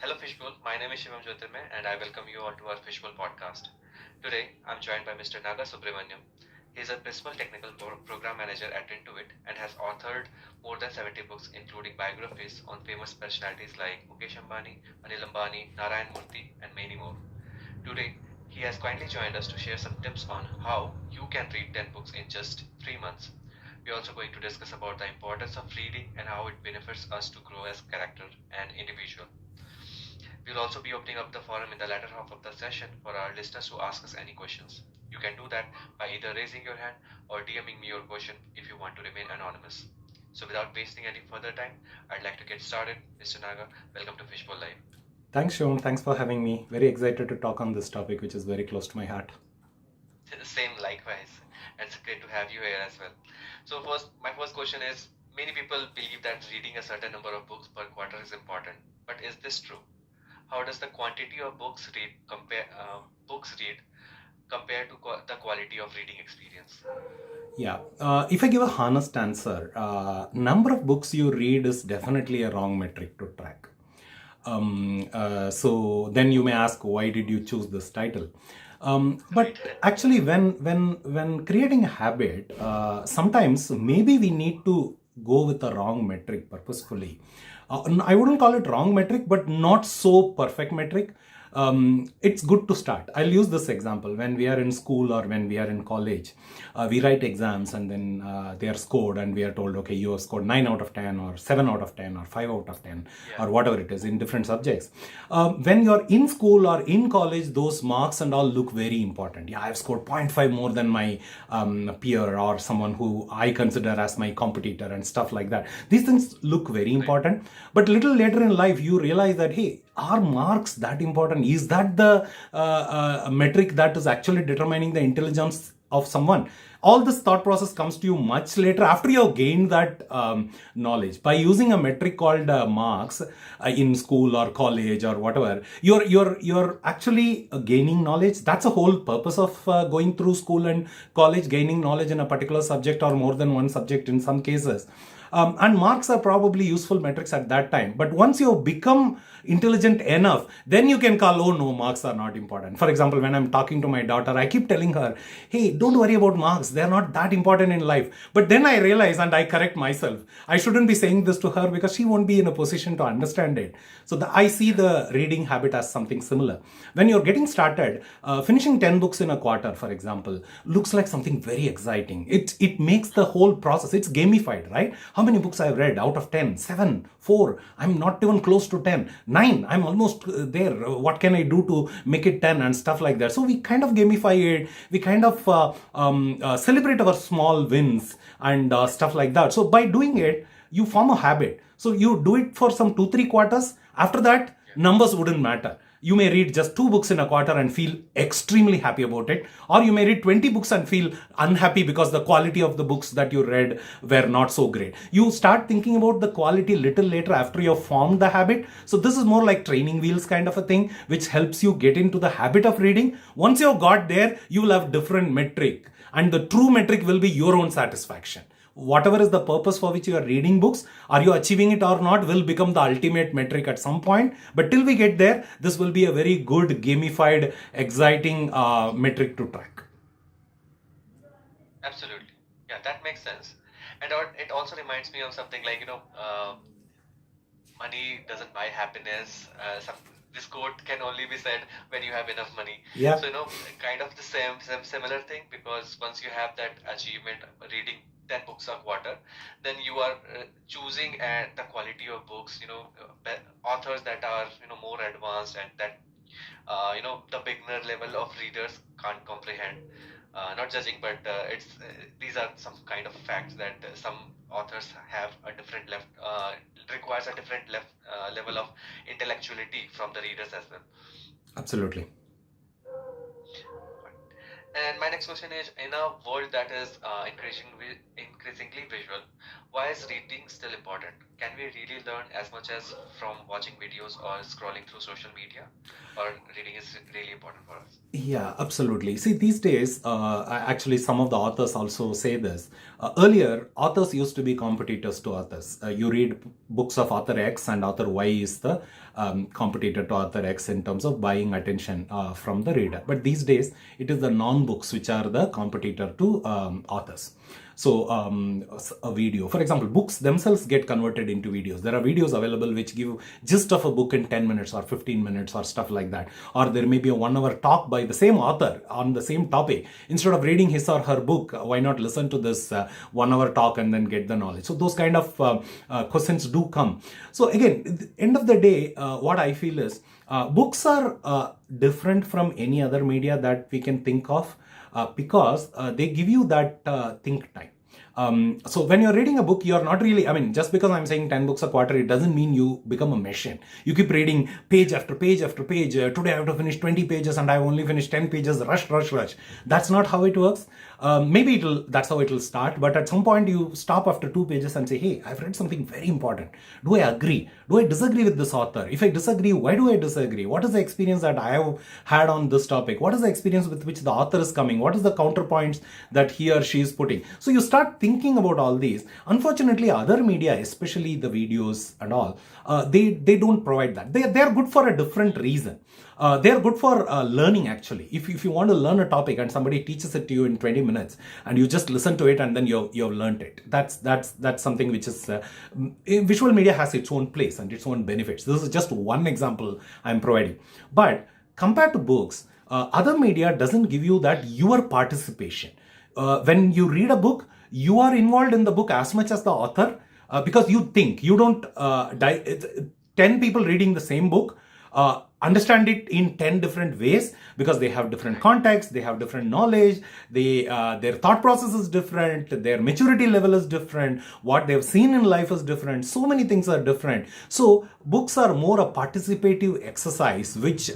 Hello Fishbowl, my name is Shivam Jyotirmay and I welcome you all to our Fishbowl podcast. Today, I'm joined by Mr. Naga Chokkanathan. He is a principal technical program manager at Intuit and has authored more than 70 books including biographies on famous personalities like Mukesh Ambani, Anil Ambani, Narayan Murthy and many more. Today, he has kindly joined us to share some tips on how you can read 10 books in just 3 months. We're also going to discuss about the importance of reading and how it benefits us to grow as character and individual. We'll also be opening up the forum in the latter half of the session for our listeners to ask us any questions. You can do that by either raising your hand or DMing me your question if you want to remain anonymous. So without wasting any further time, I'd like to get started. Mr. Naga, welcome to Fishbowl Live. Thanks, Shivam. Thanks for having me. Very excited to talk on this topic, which is very close to my heart. Same likewise. It's great to have you here as well. So my first question is, many people believe that reading a certain number of books per quarter is important. But is this true? How does the quantity of books read compare compared to the quality of reading experience? Yeah. If I give a honest answer, number of books you read is definitely a wrong metric to track. So then you may ask, why did you choose this title? But actually, when creating a habit, sometimes maybe we need to go with a wrong metric purposefully. I wouldn't call it wrong metric, but not so perfect metric. It's good to start. I'll use this example. When we are in school or when we are in college, we write exams and then they are scored and we are told, okay, you have scored 9 out of 10 or 7 out of 10 or 5 out of 10 or whatever it is in different subjects. When you're in school or in college, those marks and all look very important. Yeah, I've scored 0.5 more than my peer or someone who I consider as my competitor and stuff like that. These things look very important. But little later in life, you realize that, hey, are marks that important? Is that the metric that is actually determining the intelligence of someone? All this thought process comes to you much later after you have gained that knowledge. By using a metric called marks in school or college or whatever, you're actually gaining knowledge. That's the whole purpose of going through school and college, gaining knowledge in a particular subject or more than one subject in some cases. And marks are probably useful metrics at that time. But once you become intelligent enough, then you can call, oh no, marks are not important. For example, when I'm talking to my daughter, I keep telling her, hey, don't worry about marks. They're not that important in life. But then I realize and I correct myself. I shouldn't be saying this to her because she won't be in a position to understand it. So I see the reading habit as something similar. When you're getting started, finishing 10 books in a quarter, for example, looks like something very exciting. It makes the whole process, it's gamified, right? How many books I've read out of 10? 7, 4. I'm not even close to 10. 9. I'm almost there. What can I do to make it 10 and stuff like that? So we kind of gamify it. We kind of celebrate our small wins and stuff like that. So by doing it, you form a habit. So you do it for some 2-3 quarters. After that, numbers wouldn't matter. You may read just 2 books in a quarter and feel extremely happy about it. Or you may read 20 books and feel unhappy because the quality of the books that you read were not so great. You start thinking about the quality little later after you have formed the habit. So this is more like training wheels kind of a thing, which helps you get into the habit of reading. Once you've got there, you will have different metric. And the true metric will be your own satisfaction. Whatever is the purpose for which you are reading books, are you achieving it or not, will become the ultimate metric at some point. But till we get there, this will be a very good, gamified, exciting metric to track. Absolutely. Yeah, that makes sense. And it also reminds me of something like, money doesn't buy happiness. This quote can only be said when you have enough money. Yeah. So, kind of the same similar thing, because once you have that achievement, reading 10 books a quarter, then you are choosing the quality of books, authors that are, more advanced and that, the beginner level of readers can't comprehend. Not judging, but these are some kind of facts that some authors have a different requires a different level of intellectuality from the readers as well. Absolutely. And my next question is, in a world that is increasingly visual, why is reading still important? Can we really learn as much as from watching videos or scrolling through social media? Or reading is really important for us? Yeah, absolutely. See, these days, actually, some of the authors also say this. Earlier, authors used to be competitors to authors. You read books of author X, and author Y is the competitor to author X in terms of buying attention from the reader. But these days, it is the non-books which are the competitor to authors. So a video, for example, books themselves get converted into videos. There are videos available which give gist of a book in 10 minutes or 15 minutes or stuff like that. Or there may be a 1 hour talk by the same author on the same topic. Instead of reading his or her book, why not listen to this 1 hour talk and then get the knowledge? So those kind of questions do come. So again, at the end of the day, what I feel is books are different from any other media that we can think of. Because they give you that think time. So when you're reading a book, you're not really, just because I'm saying 10 books a quarter, it doesn't mean you become a machine. You keep reading page after page after page. Today I have to finish 20 pages and I've only finished 10 pages. Rush, rush, rush. That's not how it works. Maybe that's how it'll start. But at some point you stop after 2 pages and say, hey, I've read something very important. Do I agree? Do I disagree with this author? If I disagree, why do I disagree? What is the experience that I have had on this topic? What is the experience with which the author is coming? What is the counterpoints that he or she is putting? So you start thinking about all these. Unfortunately, other media, especially the videos and all, they don't provide that. They are good for a different reason. They are good for learning, actually. If you want to learn a topic and somebody teaches it to you in 20 minutes and you just listen to it and then you've learned it, that's something which is visual media has its own place and its own benefits. This is just one example I'm providing. But compared to books, other media doesn't give you that your participation. When you read a book, you are involved in the book as much as the author, because you think. You don't 10 people reading the same book understand it in 10 different ways, because they have different contexts, they have different knowledge, their thought process is different, their maturity level is different, what they've seen in life is different, so many things are different. So books are more a participative exercise which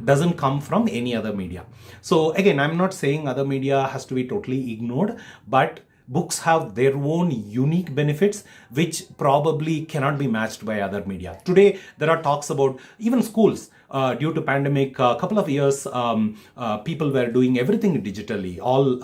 doesn't come from any other media. So again, I'm not saying other media has to be totally ignored, but books have their own unique benefits which probably cannot be matched by other media. Today, there are talks about even schools. Due to pandemic, a couple of years, people were doing everything digitally, all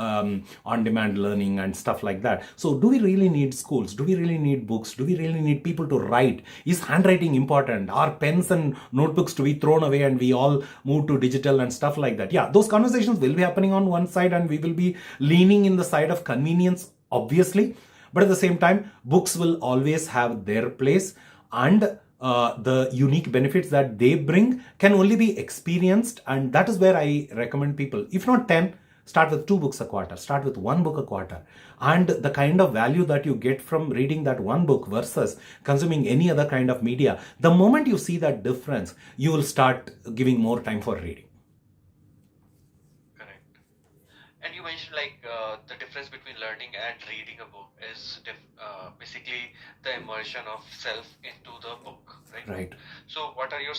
on-demand learning and stuff like that. So do we really need schools? Do we really need books? Do we really need people to write? Is handwriting important? Are pens and notebooks to be thrown away and we all move to digital and stuff like that? Yeah, those conversations will be happening on one side and we will be leaning in the side of convenience, obviously. But at the same time, books will always have their place, and the unique benefits that they bring can only be experienced. And that is where I recommend people, if not 10, start with 2 books a quarter, start with 1 book a quarter. And the kind of value that you get from reading that 1 book versus consuming any other kind of media, the moment you see that difference, you will start giving more time for reading. Correct. And you mentioned the difference between learning and reading a book is basically the immersion of self into the book, right? Right. So what are your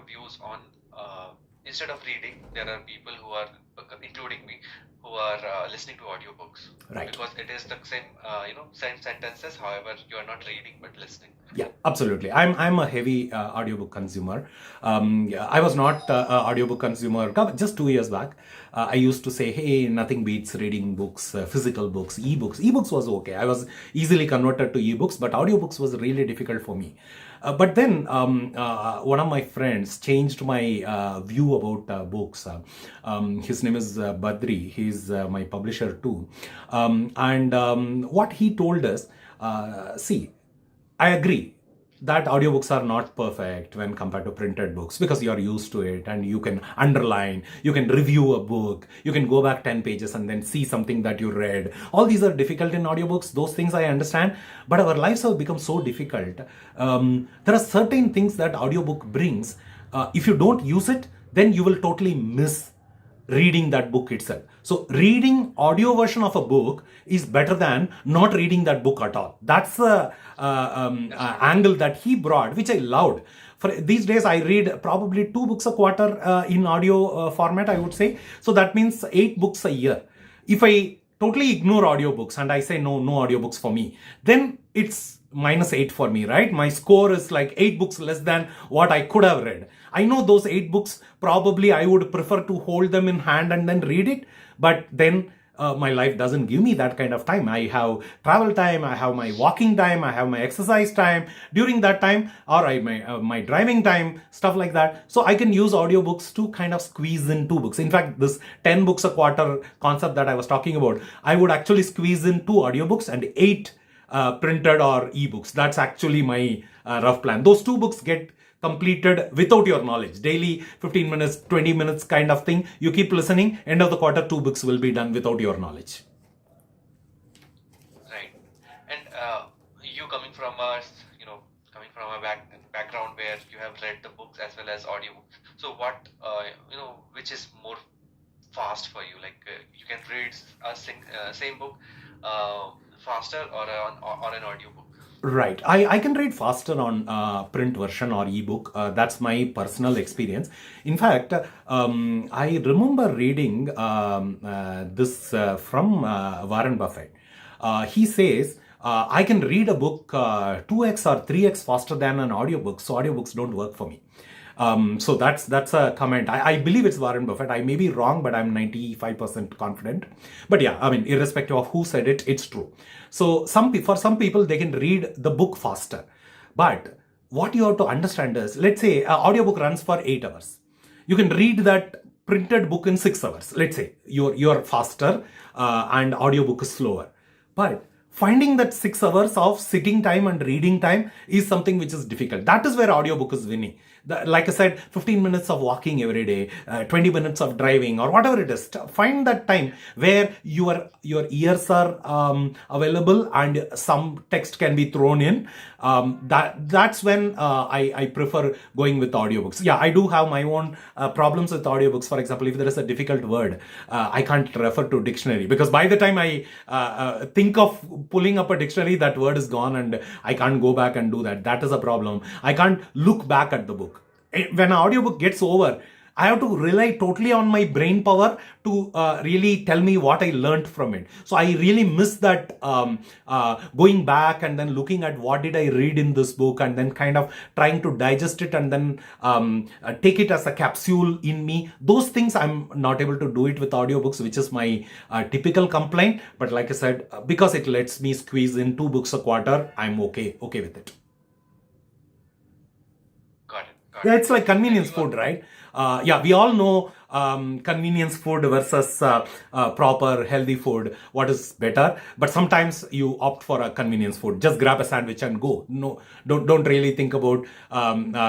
views on instead of reading, there are people who are, including me, who are listening to audiobooks, Right. because it is the same sentences. However, you are not reading but listening. Yeah, absolutely. I'm a heavy audiobook consumer. Yeah, I was not an audiobook consumer just 2 years back. I used to say, hey, nothing beats reading books, physical books, ebooks. Ebooks was okay. I was easily converted to ebooks, but audiobooks was really difficult for me. But then one of my friends changed my view about books. His name is Badri. He's my publisher too. What he told us, see, I agree that audiobooks are not perfect when compared to printed books, because you are used to it and you can underline, you can review a book, you can go back 10 pages and then see something that you read. All these are difficult in audiobooks. Those things I understand, but our lives have become so difficult. There are certain things that audiobook brings. If you don't use it, then you will totally miss reading that book itself. So reading audio version of a book is better than not reading that book at all. That's the angle that he brought, which I loved. For these days, I read probably 2 books a quarter in audio format, I would say. So that means 8 books a year. If I totally ignore audiobooks and I say no audiobooks for me, then it's -8 for me, right? My score is like 8 books less than what I could have read. I know those 8 books, probably I would prefer to hold them in hand and then read it, but then my life doesn't give me that kind of time. I have travel time, I have my walking time, I have my exercise time during that time, or my driving time, stuff like that. So I can use audiobooks to kind of squeeze in 2 books. In fact, this 10 books a quarter concept that I was talking about, I would actually squeeze in 2 audiobooks and 8 printed or ebooks. That's actually my rough plan. Those 2 books get completed without your knowledge. Daily 15 minutes, 20 minutes kind of thing. You keep listening. End of the quarter, 2 books will be done without your knowledge. Right. And you coming from a background where you have read the books as well as audiobooks. So what which is more fast for you? Like you can read same book faster or an audiobook. Right. I can read faster on print version or ebook. That's my personal experience. In fact, I remember reading this from Warren Buffett. He says, I can read a book 2x or 3x faster than an audiobook, so audiobooks don't work for me. So that's a comment. I believe it's Warren Buffett. I may be wrong, but I'm 95% confident. But yeah, I mean, irrespective of who said it, it's true. So for some people, they can read the book faster. But what you have to understand is, let's say an audiobook runs for 8 hours. You can read that printed book in 6 hours. Let's say you're faster and audiobook is slower. But finding that 6 hours of sitting time and reading time is something which is difficult. That is where audiobook is winning. Like I said, 15 minutes of walking every day, 20 minutes of driving or whatever it is. Find that time where your ears are available and some text can be thrown in. That's when I prefer going with audiobooks. Yeah, I do have my own problems with audiobooks. For example, if there is a difficult word, I can't refer to dictionary because by the time I think of pulling up a dictionary, that word is gone and I can't go back and do that. That is a problem. I can't look back at the book. When an audiobook gets over, I have to rely totally on my brain power to really tell me what I learned from it. So I really miss that going back and then looking at what did I read in this book and then kind of trying to digest it and then take it as a capsule in me. Those things I'm not able to do it with audiobooks, which is my typical complaint. But like I said, because it lets me squeeze in 2 books a quarter, I'm okay with it. Got it. Yeah, it's like convenience food, right? Yeah, we all know convenience food versus proper healthy food. What is better? But sometimes you opt for a convenience food. Just grab a sandwich and go. No, don't really think about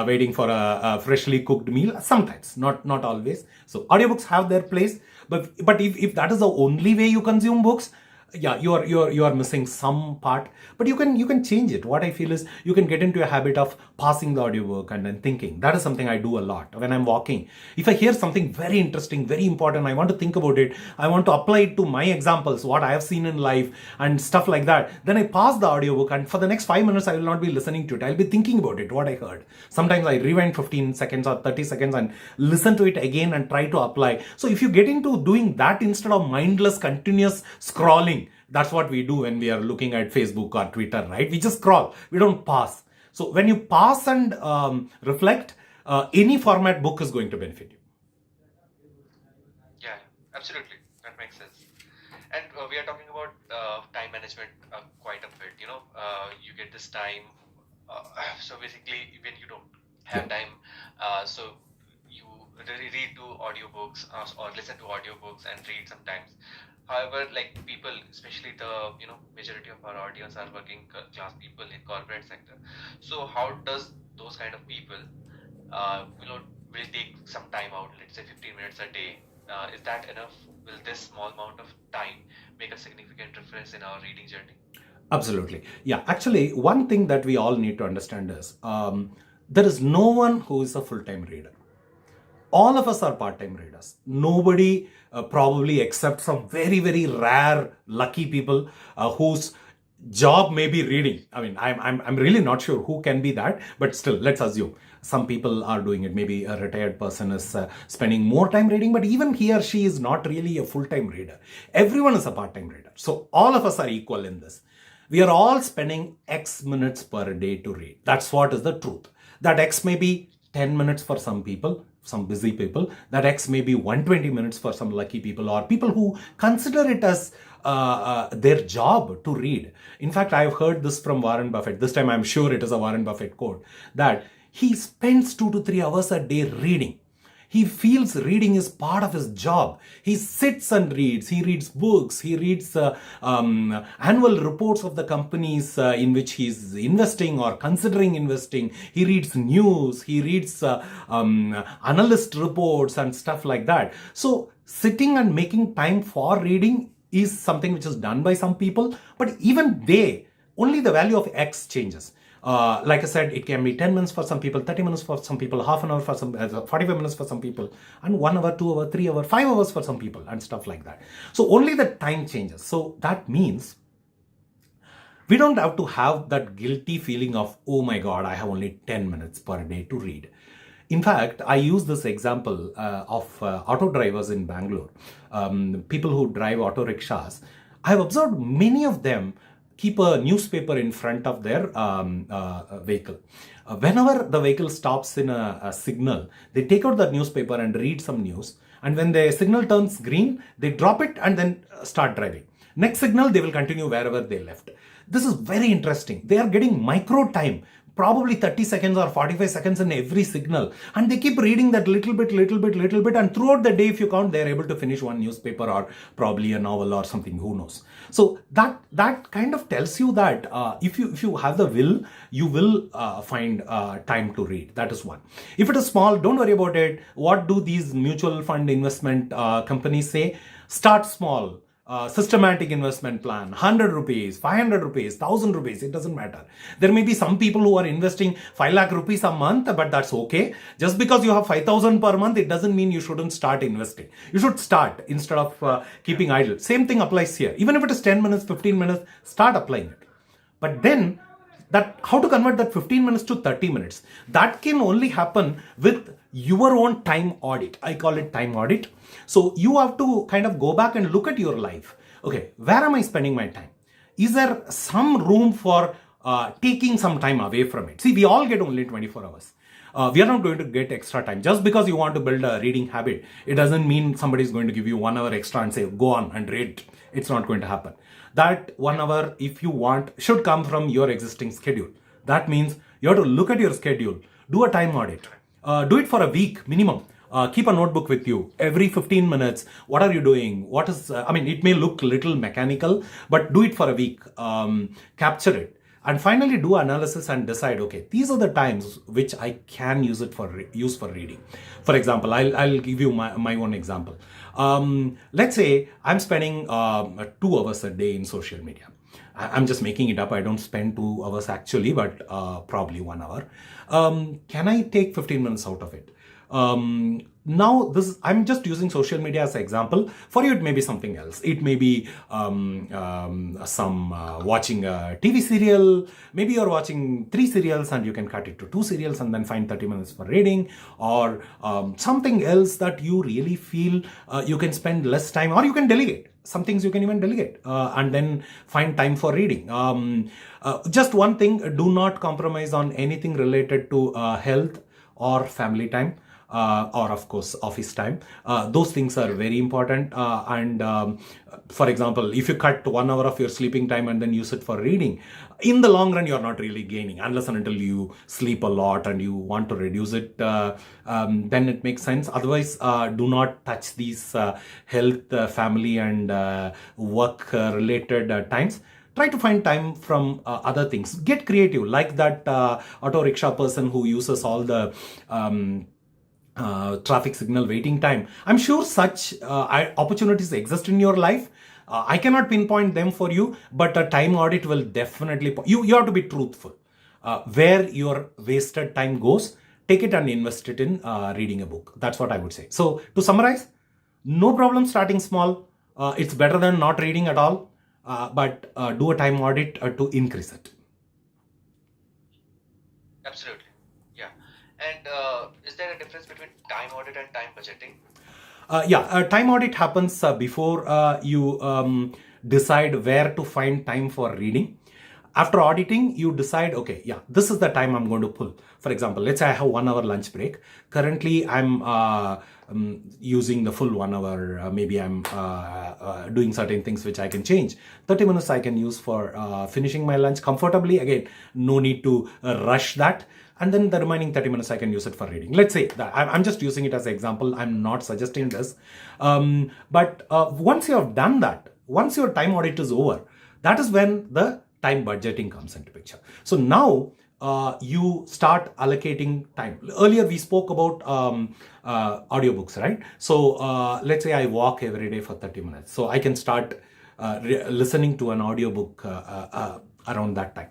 waiting for a freshly cooked meal. Sometimes, not always. So audiobooks have their place. But if that is the only way you consume books, yeah, you are missing some part, but you can change it. What I feel is you can get into a habit of pausing the audiobook and then thinking. That is something I do a lot when I'm walking. If I hear something very interesting, very important, I want to think about it. I want to apply it to my examples, what I have seen in life and stuff like that. Then I pause the audiobook and for the next 5 minutes, I will not be listening to it. I'll be thinking about it, what I heard. Sometimes I rewind 15 seconds or 30 seconds and listen to it again and try to apply. So if you get into doing that instead of mindless, continuous scrolling, that's what we do when we are looking at Facebook or Twitter, right? We just scroll. We don't pause. So when you pause and reflect, any format book is going to benefit you. Yeah, absolutely. That makes sense. And we are talking about time management quite a bit. You get this time. So basically, when you don't have time, so you read to audiobooks or listen to audiobooks and read sometimes. However, like people, especially the majority of our audience are working class people in corporate sector. So how does those kind of people, will take some time out, let's say 15 minutes a day? Is that enough? Will this small amount of time make a significant difference in our reading journey? Absolutely. Yeah, actually, one thing that we all need to understand is there is no one who is a full-time reader. All of us are part-time readers. Nobody, probably except some very, very rare, lucky people whose job may be reading. I mean, I'm really not sure who can be that, but still, let's assume some people are doing it. Maybe a retired person is spending more time reading, but even he or she is not really a full-time reader. Everyone is a part-time reader. So all of us are equal in this. We are all spending X minutes per day to read. That's what is the truth. That X may be 10 minutes for some people, some busy people. That X may be 120 minutes for some lucky people, or people who consider it as their job to read. In fact, I've heard this from Warren Buffett. This time I'm sure it is a Warren Buffett quote, that he spends 2 to 3 hours a day reading. He feels reading is part of his job. He sits and reads. He reads books. He reads annual reports of the companies in which he's investing or considering investing. He reads news. He reads analyst reports and stuff like that. So sitting and making time for reading is something which is done by some people. But even only the value of X changes. Like I said, it can be 10 minutes for some people, 30 minutes for some people, half an hour for some, 45 minutes for some people, and 1 hour, 2 hour, 3 hour, 5 hours for some people, and stuff like that. So only the time changes. So that means we don't have to have that guilty feeling of, oh my God, I have only 10 minutes per day to read. In fact, I use this example of auto drivers in Bangalore, people who drive auto rickshaws. I have observed many of them keep a newspaper in front of their vehicle. Whenever the vehicle stops in a signal, they take out that newspaper and read some news. And when the signal turns green, they drop it and then start driving. Next signal, they will continue wherever they left. This is very interesting. They are getting micro time, probably 30 seconds or 45 seconds in every signal. And they keep reading that little bit. And throughout the day, if you count, they're able to finish one newspaper or probably a novel or something, who knows. So that kind of tells you that if you have the will, you will find time to read. That is one. If it is small, don't worry about it. What do these mutual fund investment companies say? Start small. Systematic investment plan, 100 rupees, 500 rupees, 1000 rupees, it doesn't matter. There may be some people who are investing 5 lakh rupees a month, but that's okay. Just because you have 5,000 per month, it doesn't mean you shouldn't start investing. You should start instead of keeping idle. Same thing applies here. Even if it is 10 minutes, 15 minutes, start applying it. But then, how to convert that 15 minutes to 30 minutes? That can only happen with your own time audit. I call it time audit. So you have to kind of go back and look at your life. Okay, where am I spending my time? Is there some room for taking some time away from it? See, we all get only 24 hours. We are not going to get extra time. Just because you want to build a reading habit, it doesn't mean somebody is going to give you 1 hour extra and say, go on and read. It's not going to happen. That 1 hour, if you want, should come from your existing schedule. That means you have to look at your schedule, do a time audit. Do it for a week minimum. Keep a notebook with you. Every 15 minutes, what are you doing? What is, it may look little mechanical, but do it for a week. Capture it. And finally do analysis and decide, okay, these are the times which I can use for reading. For example, I'll give you my own example. Let's say I'm spending 2 hours a day in social media. I'm just making it up. I don't spend 2 hours actually, but probably 1 hour. Can I take 15 minutes out of it? Now I'm just using social media as an example. For you, it may be something else. It may be watching a TV serial. Maybe you're watching 3 serials and you can cut it to 2 serials and then find 30 minutes for reading, or something else that you really feel you can spend less time, or you can delegate. Some things you can even delegate and then find time for reading. Just one thing, do not compromise on anything related to health or family time. Or of course office time. Those things are very important. For example, if you cut 1 hour of your sleeping time and then use it for reading, in the long run you're not really gaining, unless and until you sleep a lot and you want to reduce it, then it makes sense. Otherwise, do not touch these health, family and work related times. Try to find time from other things. Get creative, like that auto rickshaw person who uses all the traffic signal waiting time. I'm sure such opportunities exist in your life. I cannot pinpoint them for you, but a time audit will definitely, you have to be truthful. Where your wasted time goes, take it and invest it in reading a book. That's what I would say. So to summarize, no problem starting small. It's better than not reading at all. but do a time audit to increase it. Absolutely. Yeah. And is there a difference between time audit and time budgeting? Time audit happens before you decide where to find time for reading. After auditing, you decide, okay, yeah, this is the time I'm going to pull. For example, let's say I have 1 hour lunch break. Currently, I'm using the full 1 hour. Maybe I'm doing certain things which I can change. 30 minutes I can use for finishing my lunch comfortably. Again, no need to rush that. And then the remaining 30 minutes I can use it for reading. Let's say that I'm just using it as an example. I'm not suggesting this. But once you have done that, once your time audit is over, that is when the time budgeting comes into picture. So now you start allocating time. Earlier we spoke about audiobooks, right? So let's say I walk every day for 30 minutes. So I can start listening to an audiobook around that time.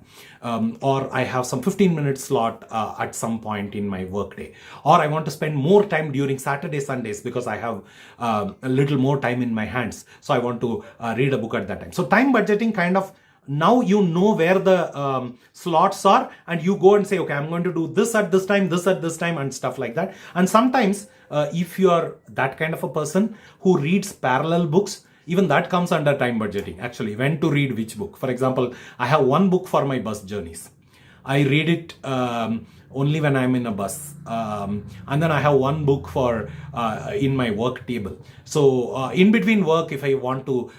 Or I have some 15-minute slot at some point in my workday. Or I want to spend more time during Saturday, Sundays because I have a little more time in my hands. So I want to read a book at that time. So time budgeting kind of, now you know where the slots are, and you go and say, okay, I'm going to do this at this time, this at this time, and stuff like that. And sometimes if you are that kind of a person who reads parallel books, even that comes under time budgeting. Actually, when to read which book. For example, I have one book for my bus journeys. I read it only when I'm in a bus. And then I have one book for in my work table. So in between work, if I want to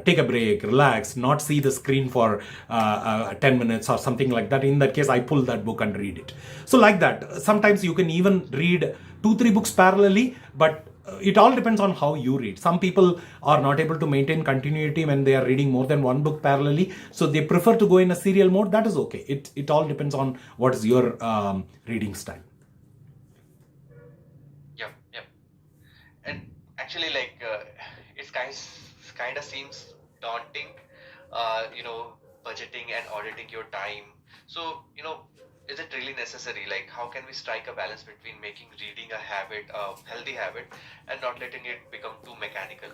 take a break, relax, not see the screen for 10 minutes or something like that, in that case, I pull that book and read it. So like that, sometimes you can even read 2-3 books parallelly, but it all depends on how you read. Some people are not able to maintain continuity when they are reading more than one book parallelly, so they prefer to go in a serial mode. That is okay. It all depends on what is your reading style. Yep, yep. And actually, like, it's kind of seems daunting, budgeting and auditing your time. So, is it really necessary? Like, how can we strike a balance between making reading a habit, a healthy habit, and not letting it become too mechanical?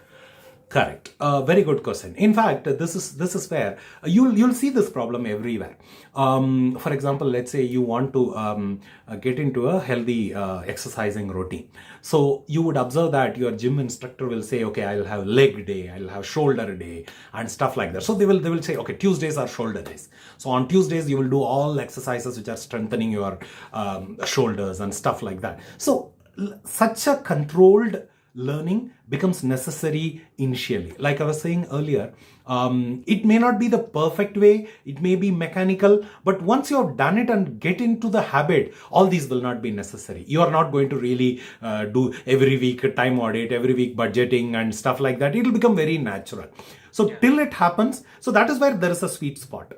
Correct. Very good question. In fact, this is where you'll see this problem everywhere. For example, let's say you want to get into a healthy exercising routine. So you would observe that your gym instructor will say, okay, I'll have leg day, I'll have shoulder day, and stuff like that. So they will say, okay, Tuesdays are shoulder days. So on Tuesdays you will do all exercises which are strengthening your shoulders and stuff like that. So such a controlled learning becomes necessary initially. Like I was saying earlier, it may not be the perfect way, it may be mechanical, but once you have done it and get into the habit, all these will not be necessary. You are not going to really do every week time audit, every week budgeting and stuff like that. It will become very natural. So till it happens, so that is where there is a sweet spot.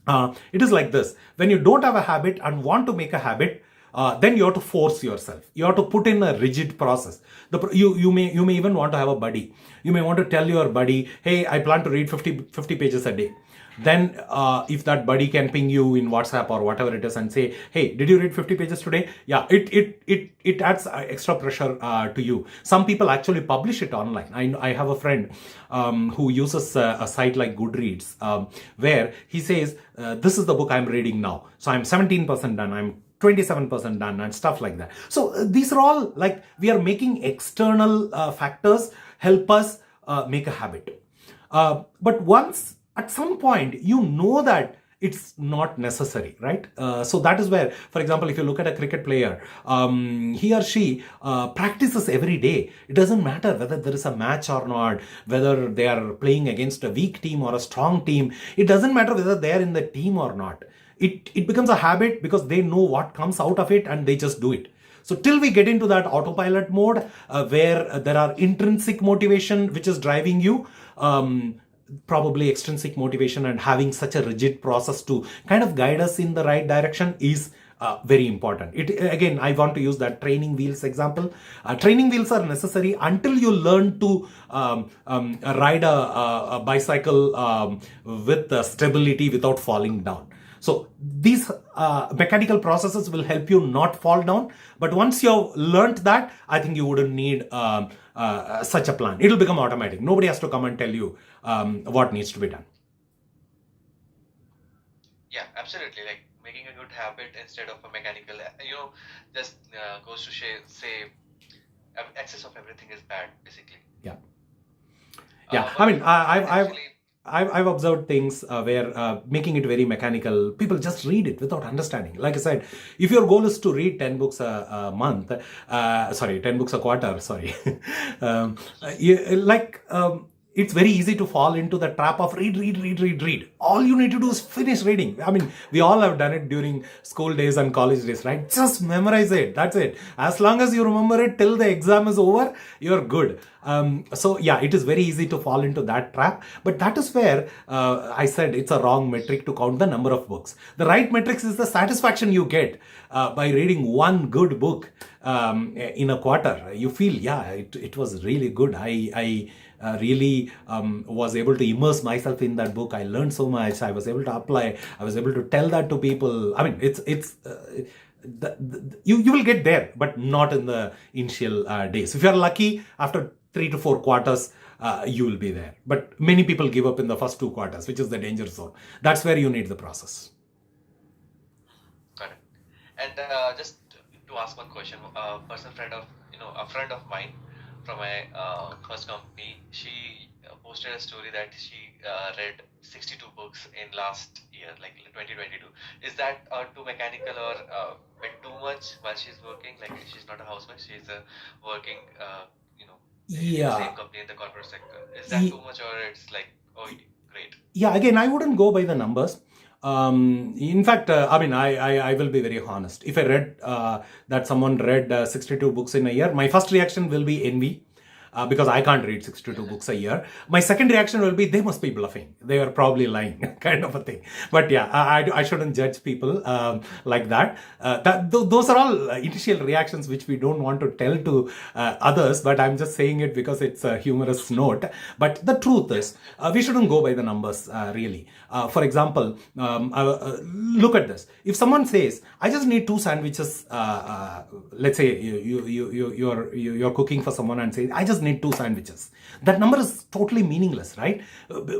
It is like this: when you don't have a habit and want to make a habit, then you have to force yourself. You have to put in a rigid process. You may even want to have a buddy. You may want to tell your buddy, hey, I plan to read 50 pages a day. Then if that buddy can ping you in WhatsApp or whatever it is and say, hey, did you read 50 pages today? Yeah, it adds extra pressure to you. Some people actually publish it online. I have a friend who uses a site like Goodreads, where he says, this is the book I'm reading now. So I'm 17% done. I'm 27% done and stuff like that. So these are all like, we are making external factors help us make a habit. But once at some point, you know that it's not necessary, right? So that is where, for example, if you look at a cricket player, he or she practices every day. It doesn't matter whether there is a match or not, whether they are playing against a weak team or a strong team. It doesn't matter whether they are in the team or not. It becomes a habit because they know what comes out of it and they just do it. So till we get into that autopilot mode where there are intrinsic motivation which is driving you, probably extrinsic motivation and having such a rigid process to kind of guide us in the right direction is very important. Again, I want to use that training wheels example. Training wheels are necessary until you learn to ride a bicycle with stability without falling down. So these mechanical processes will help you not fall down. But once you've learnt that, I think you wouldn't need such a plan. It'll become automatic. Nobody has to come and tell you what needs to be done. Yeah, absolutely. Like making a good habit instead of a mechanical, just goes to say excess of everything is bad, basically. Yeah. But I mean, actually, I've observed things where making it very mechanical, people just read it without understanding. Like I said, if your goal is to read 10 books a month, 10 books a quarter, sorry, it's very easy to fall into the trap of read. All you need to do is finish reading. I mean, we all have done it during school days and college days, right? Just memorize it. That's it. As long as you remember it till the exam is over, you're good. So yeah, it is very easy to fall into that trap. But that is where I said it's a wrong metric to count the number of books. The right metrics is the satisfaction you get by reading one good book in a quarter. You feel, yeah, it was really good. I really was able to immerse myself in that book. I learned so much. I was able to apply. I was able to tell that to people. I mean, you will get there, but not in the initial days. If you're lucky, after 3 to 4 quarters, you will be there. But many people give up in the first 2 quarters, which is the danger zone. That's where you need the process. correct. And just to ask one question, a friend of mine from my first company, she posted a story that she read 62 books in last year, like 2022. Is that too mechanical or bit too much while she's working? Like she's not a housewife, she's working, in the same company in the corporate sector. Is that too much, or it's like, oh, great? Yeah, again, I wouldn't go by the numbers. In fact, I will be very honest. If I read that someone read 62 books in a year, my first reaction will be envy. Because I can't read 62 books a year. My second reaction will be, they must be bluffing. They are probably lying, kind of a thing. But yeah, I shouldn't judge people like that. Those are all initial reactions which we don't want to tell to others, but I'm just saying it because it's a humorous note. But the truth is, we shouldn't go by the numbers, really. For example, look at this. If someone says, I just need 2 sandwiches, let's say you're cooking for someone and say, I just need 2 sandwiches. That number is totally meaningless, right?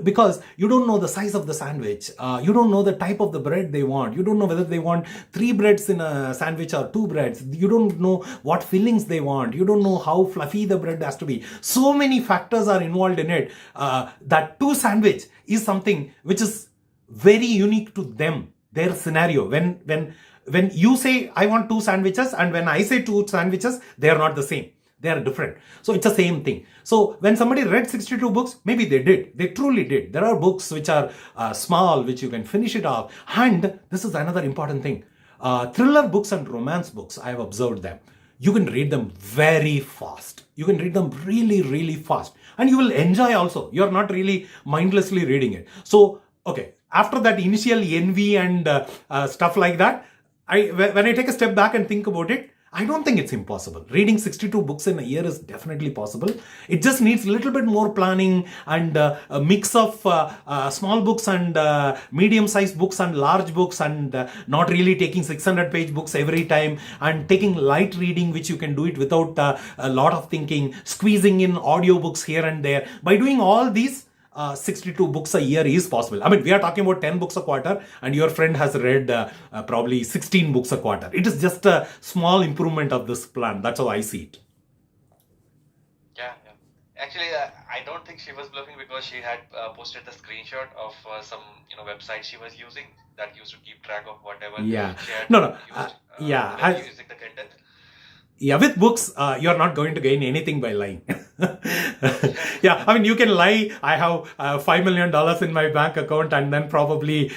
Because you don't know the size of the sandwich. You don't know the type of the bread they want. You don't know whether they want 3 breads in a sandwich or 2 breads. You don't know what fillings they want. You don't know how fluffy the bread has to be. So many factors are involved in it. That 2 sandwich is something which is very unique to them, their scenario. When you say, I want 2 sandwiches, and when I say 2 sandwiches, they are not the same. They are different. So it's the same thing. So when somebody read 62 books, maybe they did. They truly did. There are books which are small, which you can finish it off. And this is another important thing. Thriller books and romance books, I have observed them. You can read them very fast. You can read them really, really fast. And you will enjoy also. You're not really mindlessly reading it. So, okay, after that initial envy and stuff like that, when I take a step back and think about it, I don't think it's impossible. Reading 62 books in a year is definitely possible. It just needs a little bit more planning and a mix of small books and medium-sized books and large books, and not really taking 600-page books every time, and taking light reading, which you can do it without a lot of thinking, squeezing in audiobooks here and there. By doing all these, 62 books a year is possible. I mean, we are talking about 10 books a quarter, and your friend has read probably 16 books a quarter. It is just a small improvement of this plan. That's how I see it. Yeah. Actually, I don't think she was bluffing, because she had posted the screenshot of some website she was using that used to keep track of whatever she had using the content. Yeah, with books, you're not going to gain anything by lying. Yeah, I mean, you can lie, I have $5 million in my bank account, and then probably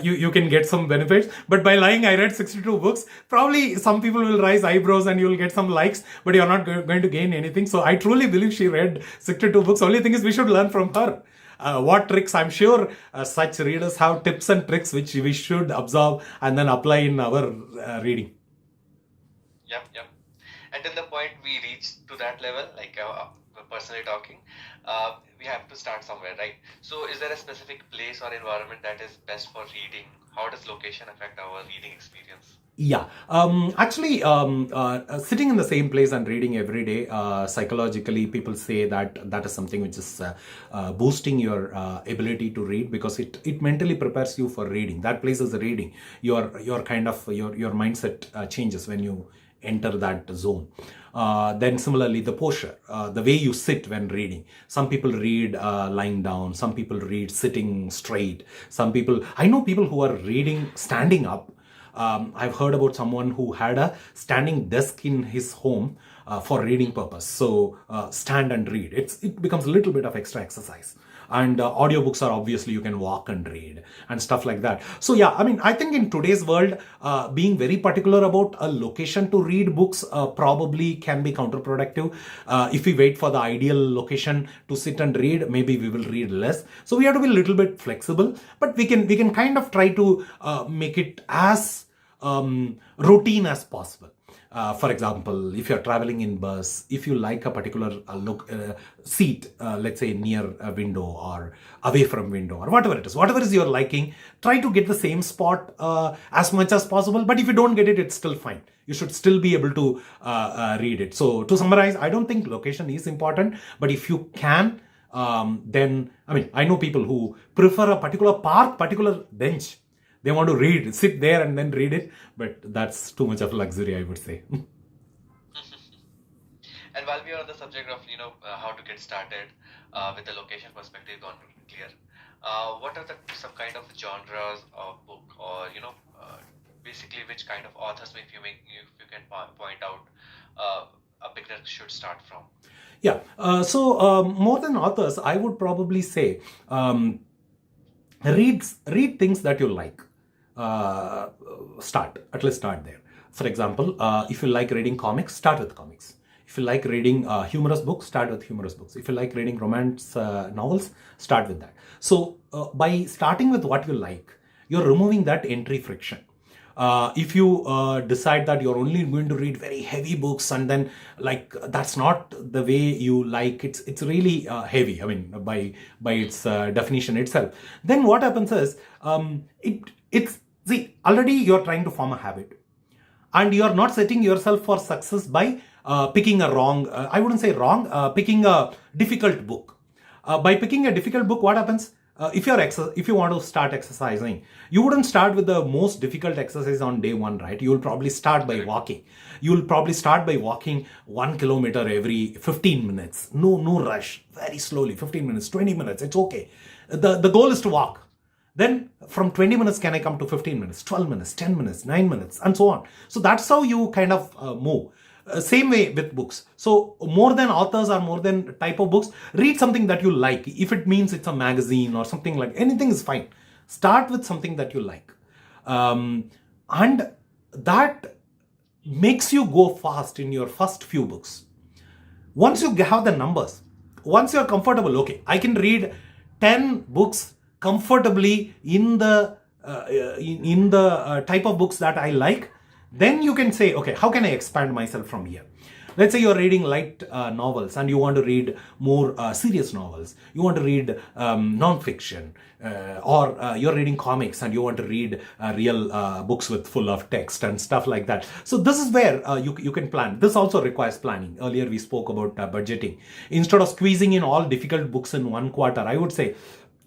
you can get some benefits. But by lying, I read 62 books, probably some people will raise eyebrows and you'll get some likes, but you're not going to gain anything. So I truly believe she read 62 books. Only thing is, we should learn from her. What tricks? I'm sure such readers have tips and tricks which we should observe and then apply in our reading. Yep. Until the point we reach to that level, like personally talking, we have to start somewhere, right? So is there a specific place or environment that is best for reading, how does location affect our reading experience? Yeah, actually, sitting in the same place and reading every day, psychologically, people say that that is something which is boosting your ability to read, because it mentally prepares you for reading. That place is reading. Your kind of your mindset changes when you enter that zone. Then similarly, the posture, the way you sit when reading. Some people read lying down. Some people read sitting straight. I know people who are reading standing up. I've heard about someone who had a standing desk in his home for reading purpose. So stand and read. It becomes a little bit of extra exercise. And audiobooks are obviously you can walk and read and stuff like that. So yeah, I mean, I think in today's world, being very particular about a location to read books probably can be counterproductive. If we wait for the ideal location to sit and read, maybe we will read less. So we have to be a little bit flexible, but we can kind of try to make it as routine as possible. For example, if you're traveling in bus, if you like a particular seat, let's say near a window or away from window or whatever is your liking, try to get the same spot as much as possible. But if you don't get it, it's still fine. You should still be able to read it. So to summarize, I don't think location is important, but if you can, then, I mean, I know people who prefer a particular park, particular bench. They want to read, sit there and then read it, but that's too much of luxury, I would say. And while we are on the subject of how to get started with the location perspective gone clear, what are some kind of genres of book, or basically which kind of authors, if you can point out a beginner should start from? Yeah. So more than authors, I would probably say read things that you like. At least start there. For example, if you like reading comics, start with comics. If you like reading humorous books, start with humorous books. If you like reading romance novels, start with that. So by starting with what you like, you're removing that entry friction. If you decide that you're only going to read very heavy books, and then like that's not the way you like, it's really heavy, I mean, by its definition itself, then what happens is see, already you're trying to form a habit, and you're not setting yourself for success by picking a wrong, I wouldn't say wrong, picking a difficult book. By picking a difficult book, what happens? If you want to start exercising, you wouldn't start with the most difficult exercise on day one, right? You will probably start by walking. You will probably start by walking 1 kilometer every 15 minutes. No rush. Very slowly, 15 minutes, 20 minutes. It's okay. The goal is to walk. Then from 20 minutes, can I come to 15 minutes, 12 minutes, 10 minutes, 9 minutes, and so on. So that's how you kind of move. Same way with books. So more than authors or more than type of books, read something that you like. If it means it's a magazine or something, like anything is fine. Start with something that you like. And that makes you go fast in your first few books. Once you have the numbers, once you're comfortable, okay, I can read 10 books comfortably in the type of books that I like. Then you can say, okay, how can I expand myself from here? Let's say you're reading light novels and you want to read more serious novels. You want to read non-fiction, or you're reading comics and you want to read real books with full of text and stuff like that. So this is where you can plan. This also requires planning. Earlier we spoke about budgeting. Instead of squeezing in all difficult books in one quarter, I would say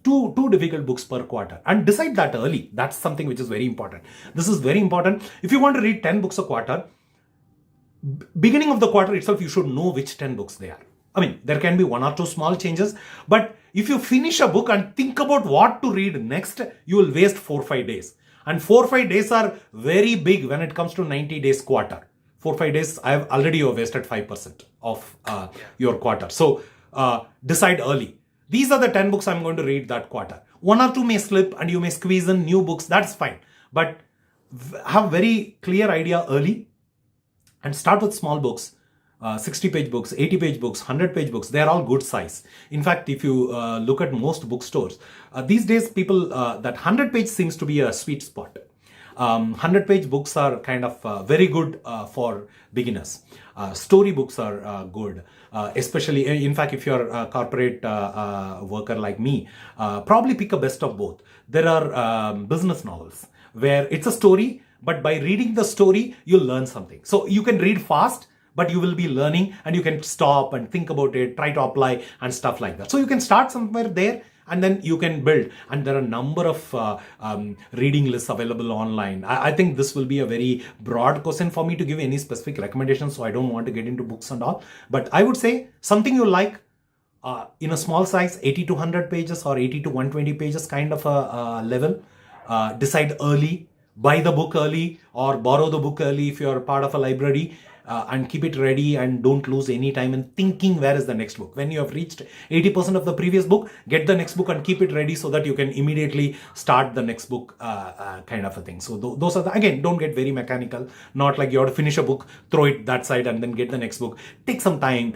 two difficult books per quarter, and decide that early. That's something which is very important. This is very important. If you want to read 10 books a quarter, beginning of the quarter itself, you should know which 10 books they are. I mean, there can be 1 or 2 small changes, but if you finish a book and think about what to read next, you will waste 4 or 5 days. And 4 or 5 days are very big when it comes to 90 days quarter. 4 or 5 days, I've already wasted 5% of your quarter. So decide early. These are the 10 books I'm going to read that quarter. 1 or 2 may slip and you may squeeze in new books. That's fine. But have very clear idea early and start with small books. 60-page books, 80-page books, 100-page books. They're all good size. In fact, if you look at most bookstores, these days people, that 100-page seems to be a sweet spot. 100-page books are kind of very good for beginners. Story books are good, especially, in fact, if you're a corporate worker like me, probably pick a best of both. There are business novels. where it's a story, but by reading the story, you'll learn something. So you can read fast, but you will be learning, and you can stop and think about it, try to apply and stuff like that. So you can start somewhere there, and then you can build. And there are a number of reading lists available online. I think this will be a very broad question for me to give any specific recommendations, so I don't want to get into books and all. But I would say something you like, in a small size, 80 to 100 pages or 80 to 120 pages kind of a level. Decide early, buy the book early or borrow the book early if you're part of a library, and keep it ready, and don't lose any time in thinking where is the next book. When you have reached 80% of the previous book, get the next book and keep it ready so that you can immediately start the next book, kind of a thing. So those are again, don't get very mechanical, not like you have to finish a book, throw it that side and then get the next book. Take some time.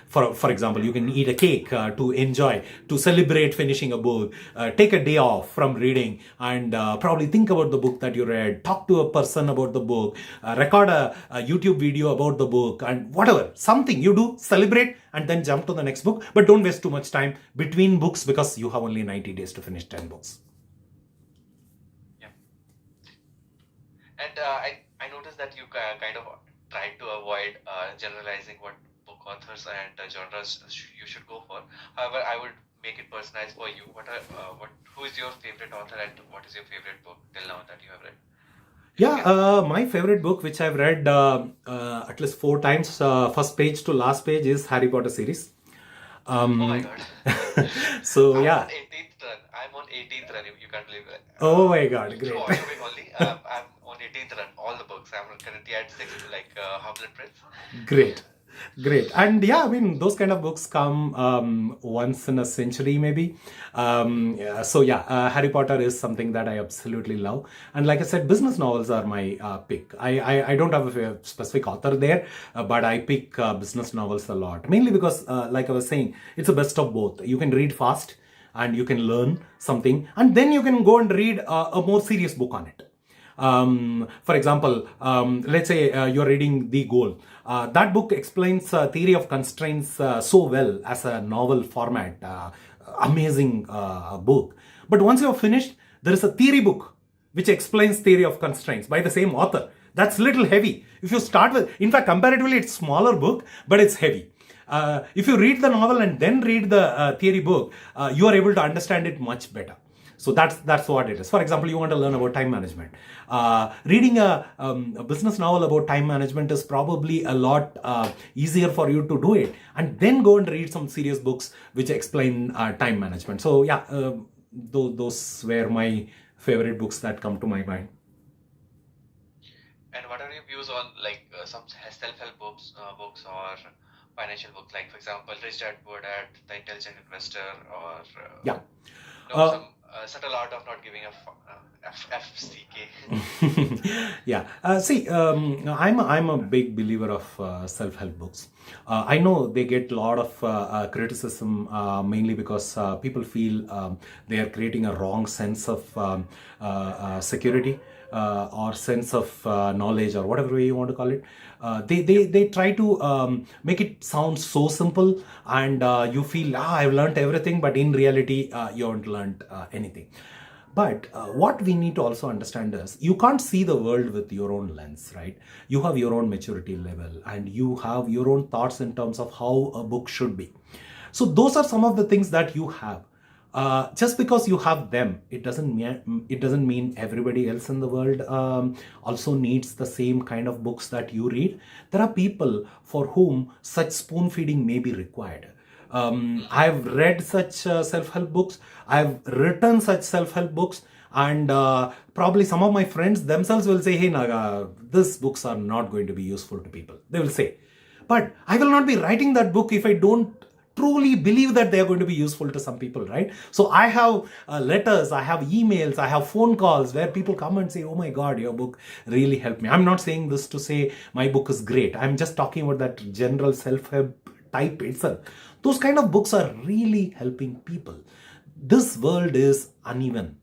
For example, you can eat a cake to enjoy, to celebrate finishing a book. Take a day off from reading and probably think about the book that you read, talk to a person about the book, record a YouTube video about the book, and whatever, something you do, celebrate, and then jump to the next book. But don't waste too much time between books, because you have only 90 days to finish 10 books. Yeah. And I noticed that you kind of tried to avoid generalizing what book authors and genres you should go for. However, I would make it personalized for you. Who is your favorite author, and what is your favorite book till now that you have read? Yeah, my favorite book, which I've read at least 4 times, first page to last page, is Harry Potter series. Oh my god. So I'm yeah. on 18th run. I'm on 18th run. You can't believe it. Oh my god, great. Through audiobook only. I'm on 18th run. All the books. I'm currently at 6, like Hamlet Prince. Great. And yeah, I mean, those kind of books come once in a century, maybe. Harry Potter is something that I absolutely love. And like I said, business novels are my pick. I don't have a specific author there, but I pick business novels a lot. Mainly because, like I was saying, it's a best of both. You can read fast and you can learn something, and then you can go and read a more serious book on it. For example, let's say you're reading The Goal. That book explains theory of constraints so well as a novel format. Amazing book. But once you're finished, there is a theory book which explains theory of constraints by the same author. That's little heavy. If you start with, in fact, comparatively, it's smaller book, but it's heavy. If you read the novel and then read the theory book, you are able to understand it much better. So that's what it is. For example, you want to learn about time management. Reading a business novel about time management is probably a lot easier for you to do it, and then go and read some serious books which explain time management. So yeah, those were my favorite books that come to my mind. And what are your views on like some self-help books or financial books? Like for example, Rich Dad Poor Dad, The Intelligent Investor, or some subtle art of not giving a FCK. Yeah. I'm a big believer of self-help books. I know they get a lot of criticism, mainly because people feel they are creating a wrong sense of security or sense of knowledge, or whatever way you want to call it. They try to make it sound so simple, and you feel, I've learned everything, but in reality, you haven't learned anything. But what we need to also understand is, you can't see the world with your own lens, right? You have your own maturity level, and you have your own thoughts in terms of how a book should be. So those are some of the things that you have. Just because you have them, it doesn't mean everybody else in the world also needs the same kind of books that you read. There are people for whom such spoon feeding may be required. I've read such self-help books. I've written such self-help books, and probably some of my friends themselves will say, "Hey Naga, these books are not going to be useful to people." They will say, but I will not be writing that book if I don't truly believe that they are going to be useful to some people, right? So I have letters, I have emails, I have phone calls where people come and say, "Oh my God, your book really helped me." I'm not saying this to say my book is great. I'm just talking about that general self-help type itself. Those kind of books are really helping people. This world is uneven.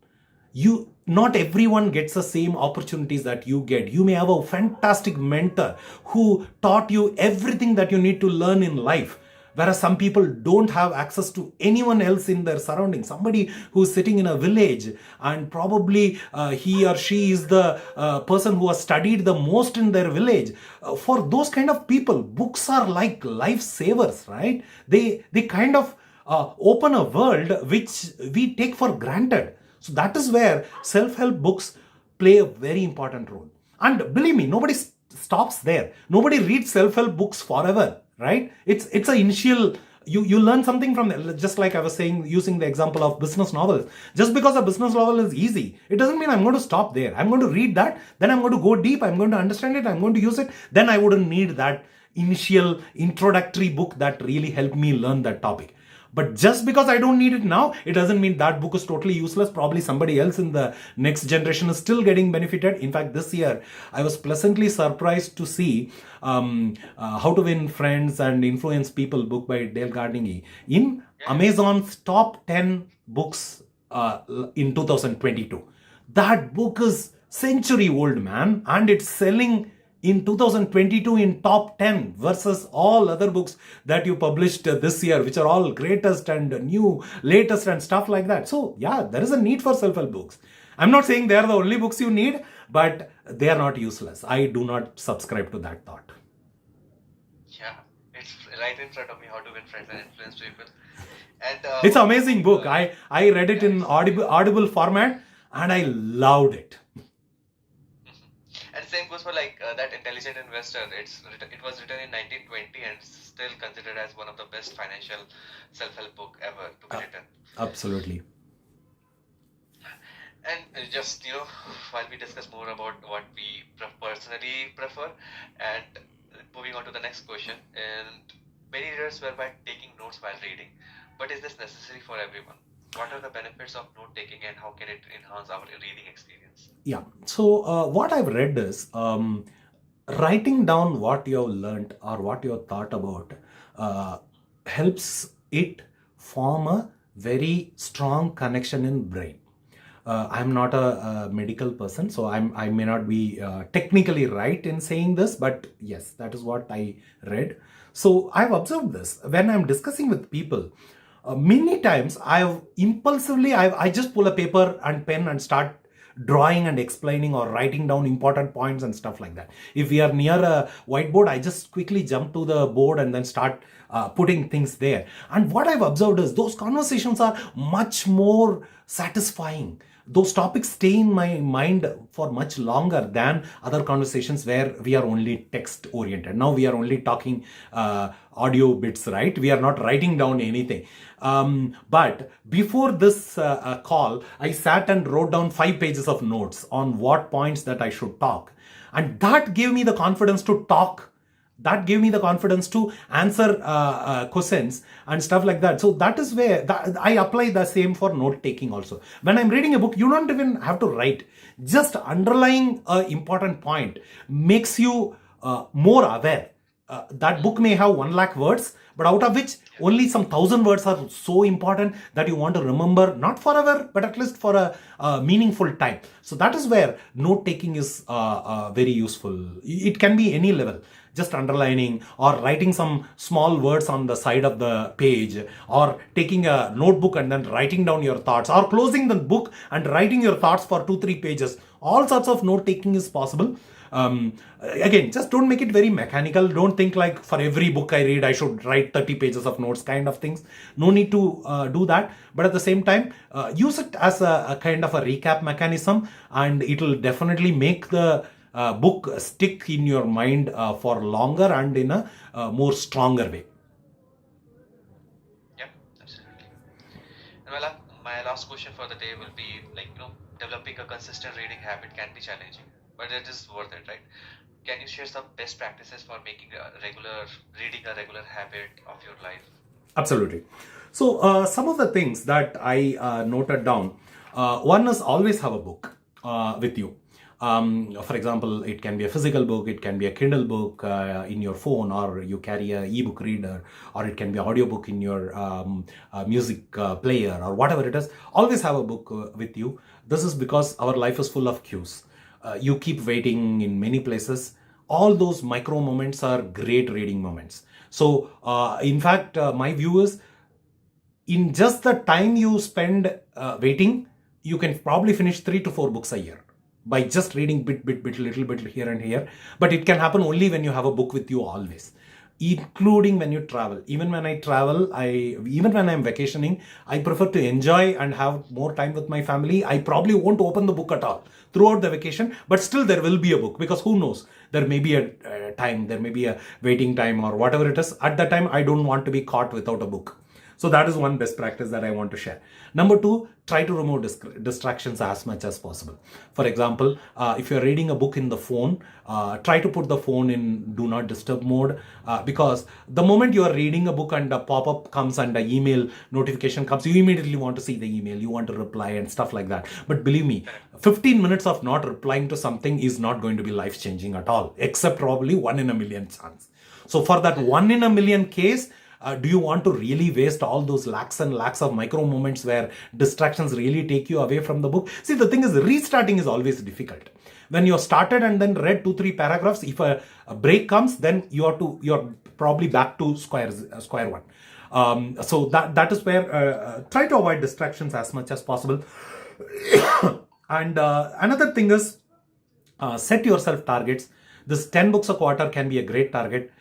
Not everyone gets the same opportunities that you get. You may have a fantastic mentor who taught you everything that you need to learn in life, Whereas some people don't have access to anyone else in their surroundings. Somebody who's sitting in a village and probably he or she is the person who has studied the most in their village. For those kind of people, books are like lifesavers, right? They kind of open a world which we take for granted. So that is where self-help books play a very important role. And believe me, nobody stops there. Nobody reads self-help books forever, right? It's an initial, you learn something from it. Just like I was saying, using the example of business novels. Just because a business novel is easy, it doesn't mean I'm going to stop there. I'm going to read that, then I'm going to go deep, I'm going to understand it, I'm going to use it. Then I wouldn't need that initial introductory book that really helped me learn that topic. But just because I don't need it now, it doesn't mean that book is totally useless. Probably somebody else in the next generation is still getting benefited. In fact, this year, I was pleasantly surprised to see How to Win Friends and Influence People book by Dale Carnegie in Amazon's top 10 books in 2022. That book is century old, man, and it's selling in 2022 in top 10 versus all other books that you published this year, which are all greatest and new, latest and stuff like that. So yeah, there is a need for self-help books. I'm not saying they are the only books you need, but they are not useless. I do not subscribe to that thought. Yeah, it's right in front of me, How to Win Friends and Influence People. And it's an amazing book. I read it in audible format and I loved it. And same goes for like that Intelligent Investor. It was written in 1920 and still considered as one of the best financial self-help book ever to be written. Absolutely. And just, while we discuss more about what we personally prefer, and moving on to the next question, and many readers were by taking notes while reading, but is this necessary for everyone? What are the benefits of note taking and how can it enhance our reading experience? Yeah. So what I've read is writing down what you've learned or what you thought about helps it form a very strong connection in brain. I'm not a medical person, so I may not be technically right in saying this, but yes, that is what I read. So I've observed this when I'm discussing with people. Many times I just pull a paper and pen and start drawing and explaining or writing down important points and stuff like that. If we are near a whiteboard, I just quickly jump to the board and then start putting things there. And what I've observed is those conversations are much more satisfying. Those topics stay in my mind for much longer than other conversations where we are only text oriented. Now we are only talking audio bits, right? We are not writing down anything. But before this call, I sat and wrote down 5 pages of notes on what points that I should talk. And that gave me the confidence to talk. That gave me the confidence to answer questions and stuff like that. So that is where I apply the same for note taking also. When I'm reading a book, you don't even have to write. Just underlying an important point makes you more aware. That book may have 1 lakh words, but out of which only some 1,000 words are so important that you want to remember, not forever, but at least for a meaningful time. So that is where note taking is very useful. It can be any level. Just underlining or writing some small words on the side of the page, or taking a notebook and then writing down your thoughts, or closing the book and writing your thoughts for 2-3 pages. All sorts of note taking is possible. Again, just don't make it very mechanical. Don't think like for every book I read I should write 30 pages of notes kind of things. No need to do that, but at the same time use it as a kind of a recap mechanism, and it will definitely make the book stick in your mind for longer and in a more stronger way. Yeah, absolutely. And my last question for the day will be like, developing a consistent reading habit can be challenging, but it is worth it, right? Can you share some best practices for making reading a regular habit of your life? Absolutely. So some of the things that I noted down, one is always have a book with you. For example, it can be a physical book, it can be a Kindle book in your phone, or you carry a ebook reader, or it can be an audiobook in your music player, or whatever it is. Always have a book with you. This is because our life is full of queues. You keep waiting in many places. all those micro moments are great reading moments. So, in fact, my view is, in just the time you spend waiting, you can probably finish 3 to 4 books a year by just reading little bit here and here. But it can happen only when you have a book with you always, including when you travel. Even when I travel, even when I'm vacationing, I prefer to enjoy and have more time with my family. I probably won't open the book at all throughout the vacation, but still there will be a book, because who knows, there may be a time, there may be a waiting time or whatever it is. At that time, I don't want to be caught without a book. So that is one best practice that I want to share. Number 2, try to remove distractions as much as possible. For example, if you're reading a book in the phone, try to put the phone in do not disturb mode, because the moment you are reading a book and a pop-up comes and an email notification comes, you immediately want to see the email, you want to reply and stuff like that. But believe me, 15 minutes of not replying to something is not going to be life-changing at all, except probably 1 in a million chance. So for that 1 in a million case, do you want to really waste all those lakhs and lakhs of micro moments where distractions really take you away from the book? See, the thing is, restarting is always difficult. When you're started and then read 2-3 paragraphs, if a break comes, then you're probably back to square one. So that is where try to avoid distractions as much as possible. And another thing is, set yourself targets. This 10 books a quarter can be a great target.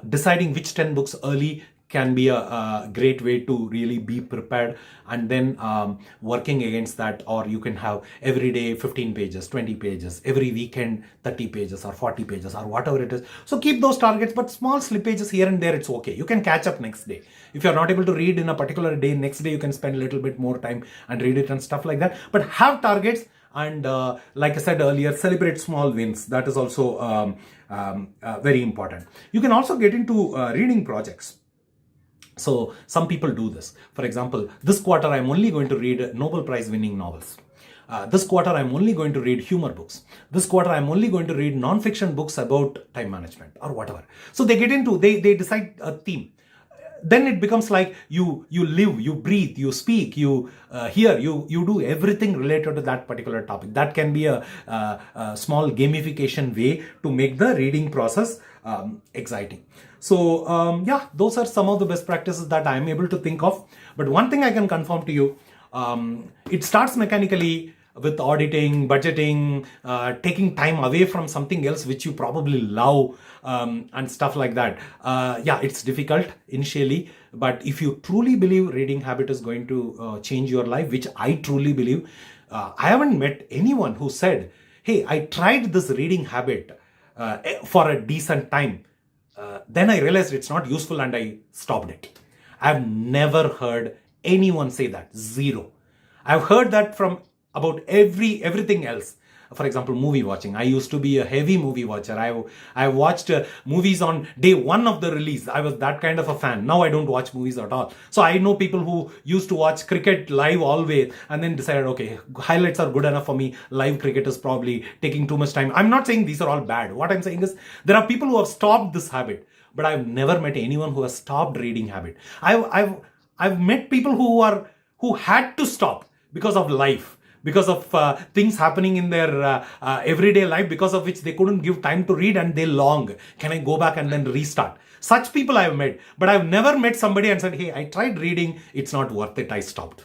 Deciding which 10 books early can be a great way to really be prepared, and then working against that. Or you can have every day 15 pages, 20 pages, every weekend 30 pages or 40 pages or whatever it is. So keep those targets, but small slippages here and there, it's okay. You can catch up next day. If you're not able to read in a particular day, next day you can spend a little bit more time and read it and stuff like that. But have targets. And like I said earlier, celebrate small wins. That is also very important. You can also get into reading projects. So some people do this. For example, this quarter I'm only going to read Nobel Prize winning novels. This quarter I'm only going to read humor books. This quarter I'm only going to read non-fiction books about time management or whatever. So they decide a theme. Then it becomes like you live, you breathe, you speak, you hear, you do everything related to that particular topic. That can be a small gamification way to make the reading process exciting. So yeah, those are some of the best practices that I am able to think of. But one thing I can confirm to you, it starts mechanically with auditing, budgeting, taking time away from something else which you probably love, and stuff like that. Yeah, it's difficult initially, but if you truly believe reading habit is going to change your life, which I truly believe, I haven't met anyone who said, hey, I tried this reading habit for a decent time. Then I realized it's not useful and I stopped it. I've never heard anyone say that. Zero. I've heard that from about everything else. For example, movie watching. I used to be a heavy movie watcher. I watched movies on day 1 of the release. I was that kind of a fan. Now I don't watch movies at all. So I know people who used to watch cricket live always and then decided, okay, highlights are good enough for me. Live cricket is probably taking too much time. I'm not saying these are all bad. What I'm saying is there are people who have stopped this habit, but I've never met anyone who has stopped reading habit. I've met people who had to stop because of life, because of things happening in their everyday life, because of which they couldn't give time to read and they long. Can I go back and then restart? Such people I've met, but I've never met somebody and said, hey, I tried reading, it's not worth it, I stopped.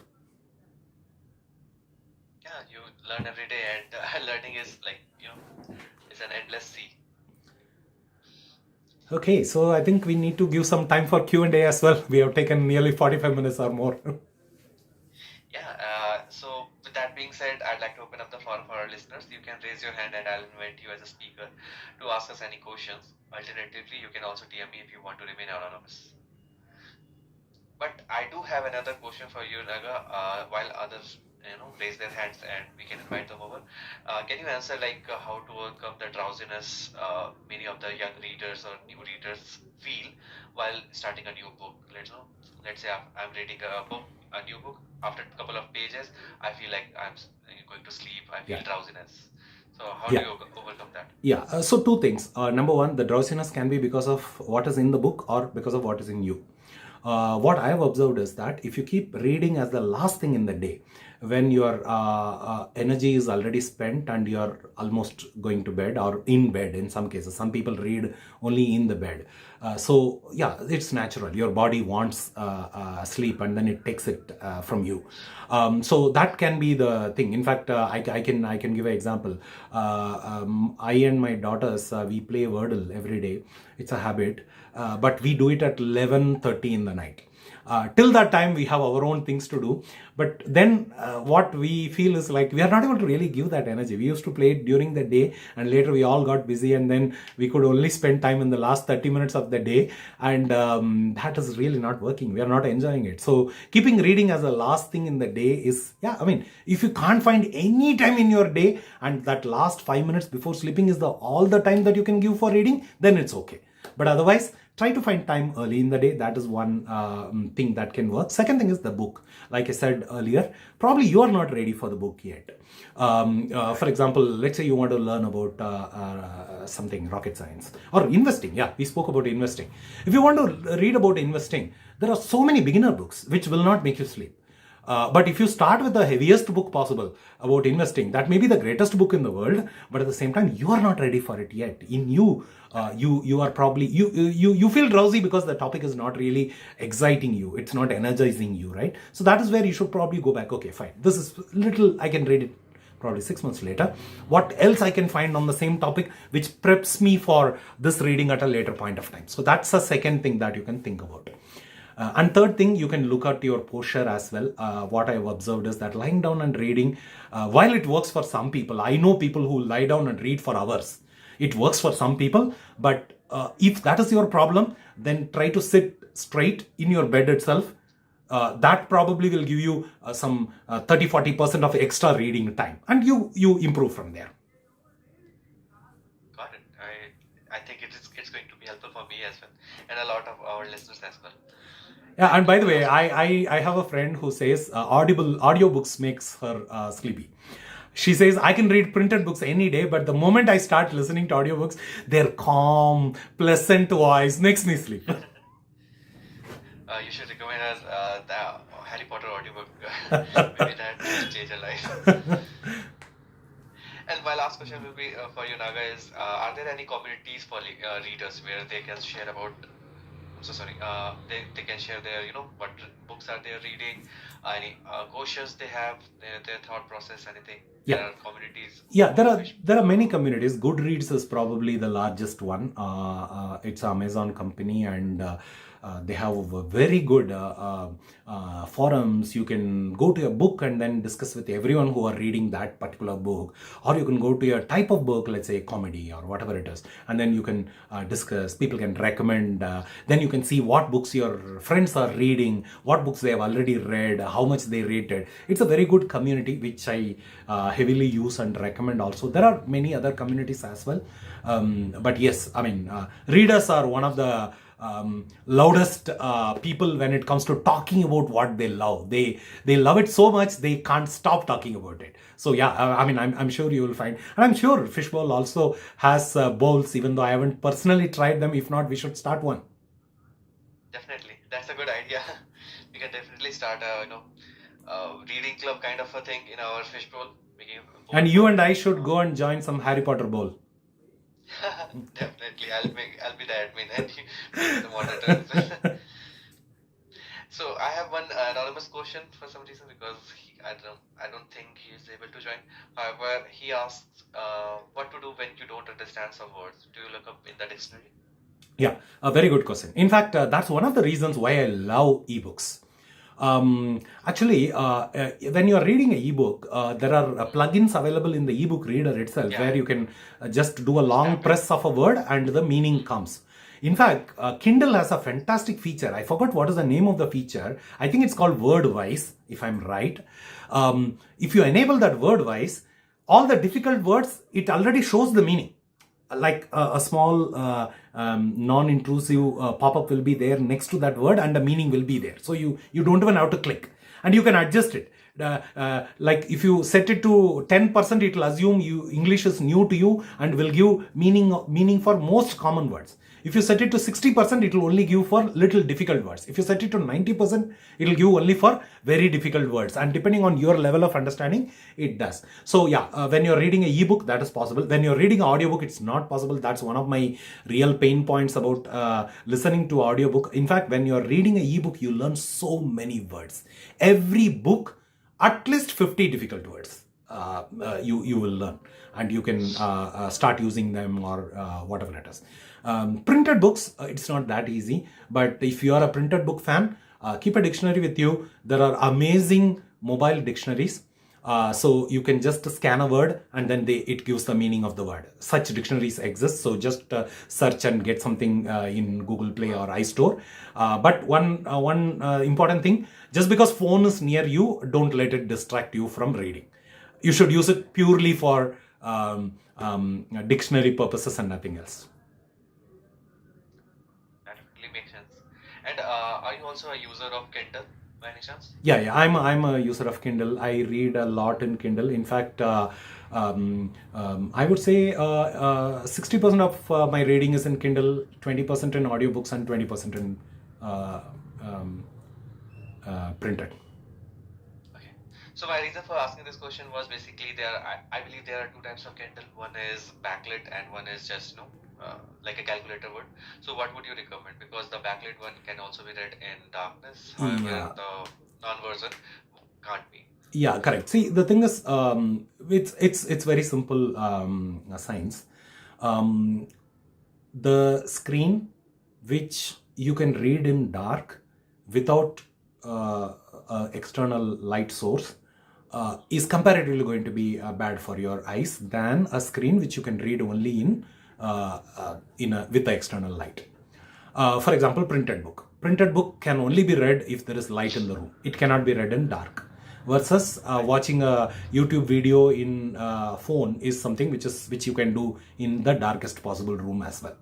Yeah, you learn every day, and learning is like, it's an endless sea. Okay, so I think we need to give some time for Q&A as well. We have taken nearly 45 minutes or more. Yeah, so with that being said, I'd like to open up the forum for our listeners. You can raise your hand and I'll invite you as a speaker to ask us any questions. Alternatively, you can also DM me if you want to remain anonymous. But I do have another question for you, Naga, while others raise their hands and we can invite them over. Can you answer how to overcome the drowsiness many of the young readers or new readers feel while starting a new book? Let's say I'm reading a new book. After a couple of pages, I feel like I'm going to sleep. I feel drowsiness. So how do you overcome that? Yeah, so 2 things. Number 1, the drowsiness can be because of what is in the book or because of what is in you. What I have observed is that if you keep reading as the last thing in the day, when your energy is already spent and you're almost going to bed or in bed. In some cases, some people read only in the bed. So yeah, it's natural. Your body wants sleep, and then it takes it from you. So that can be the thing. In fact, I can give an example. I and my daughters, we play Wordle every day. It's a habit, but we do it at 11:30 in the night. Till that time, we have our own things to do. But then what we feel is like we are not able to really give that energy. We used to play it during the day, and later we all got busy, and then we could only spend time in the last 30 minutes of the day. And that is really not working. We are not enjoying it. So keeping reading as the last thing in the day is, yeah, I mean, if you can't find any time in your day and that last 5 minutes before sleeping is all the time that you can give for reading, then it's okay. But otherwise, try to find time early in the day. That is one thing that can work. Second thing is the book. Like I said earlier, probably you are not ready for the book yet. For example, let's say you want to learn about something, rocket science or investing. Yeah, we spoke about investing. If you want to read about investing, there are so many beginner books which will not make you sleep. But if you start with the heaviest book possible about investing, that may be the greatest book in the world, but at the same time, you are not ready for it yet. In you, you are probably, you feel drowsy because the topic is not really exciting you. It's not energizing you, right? So that is where you should probably go back. Okay, fine. This is little, I can read it probably 6 months later. What else I can find on the same topic which preps me for this reading at a later point of time? So that's the second thing that you can think about. And third thing, you can look at your posture as well. What I've observed is that lying down and reading, while it works for some people, I know people who lie down and read for hours. It works for some people, but if that is your problem, then try to sit straight in your bed itself. That probably will give you some 30-40% of extra reading time, and you improve from there. Got it. I think it's going to be helpful for me as well, and a lot of our listeners as well. Yeah, and by the way, I have a friend who says audiobooks makes her sleepy. She says, I can read printed books any day, but the moment I start listening to audiobooks, their calm, pleasant voice makes me sleep. You should recommend us the Harry Potter audiobook. Maybe that will change your life. And my last question will be for you, Naga, is are there any communities for readers where they can share about they can share their, what books are they reading, any questions they have, their thought process, anything? Yeah. There are communities. Yeah, there are many communities. Goodreads is probably the largest one. It's an Amazon company, and they have very good forums. You can go to a book and then discuss with everyone who are reading that particular book, or you can go to a type of book, let's say comedy or whatever it is, and then you can discuss. People can recommend. Then you can see what books your friends are reading, what books they have already read, how much they rated. It's a very good community which I heavily use and recommend. Also, there are many other communities as well. But yes, I mean, readers are one of the loudest people when it comes to talking about what they love. They love it so much they can't stop talking about it. So yeah, I mean, I'm sure you will find, and I'm sure Fishbowl also has bowls, even though I haven't personally tried them. If not, we should start one. Definitely, that's a good idea. We can definitely start a reading club kind of a thing in our Fishbowl. And you and I should go and join some Harry Potter bowl. Definitely, I'll be the admin and you be the moderator. So I have one anonymous question for some reason, because I don't think he is able to join. However, he asks what to do when you don't understand some words. Do you look up in the dictionary? Yeah, a very good question. In fact, that's one of the reasons why I love ebooks. Actually, when you are reading an ebook, there are plugins available in the ebook reader itself, where you can just do a long press of a word and the meaning comes. In fact, Kindle has a fantastic feature. I forgot what is the name of the feature. I think it's called Wordwise, if I'm right. If you enable that Wordwise, all the difficult words, it already shows the meaning. Like a small non-intrusive pop-up will be there next to that word, and the meaning will be there. So you don't even have to click, and you can adjust it. Like if you set it to 10%, it will assume English is new to you and will give meaning for most common words. If you set it to 60%, it will only give for little difficult words. If you set it to 90%, it will give only for very difficult words. And depending on your level of understanding, it does. So yeah, when you're reading an ebook, that is possible. When you're reading an audiobook, it's not possible. That's one of my real pain points about listening to audiobook. In fact, when you're reading an ebook, you learn so many words. Every book, at least 50 difficult words you will learn, and you can start using them or whatever it is. Printed books, it's not that easy, but if you are a printed book fan, keep a dictionary with you. There are amazing mobile dictionaries. So you can just scan a word and then it gives the meaning of the word. Such dictionaries exist. So just search and get something in Google Play or iStore. But one important thing, just because phone is near you, don't let it distract you from reading. You should use it purely for dictionary purposes and nothing else. That really makes sense. And are you also a user of Kindle by any chance? Yeah, I'm a user of Kindle. I read a lot in Kindle. In fact, I would say 60% of my reading is in Kindle, 20% in audiobooks, and 20% in printed. Okay. So my reason for asking this question was basically I believe there are two types of Kindle. One is backlit and one is just like a calculator would. So what would you recommend? Because the backlit one can also be read in darkness. However, Yeah. the non-version can't be. Yeah, correct. See, the thing is, it's very simple science. The screen which you can read in dark without external light source is comparatively going to be bad for your eyes than a screen which you can read only in with the external light. For example, printed book. Printed book can only be read if there is light in the room. It cannot be read in dark. Versus watching a YouTube video in phone is something which you can do in the darkest possible room as well.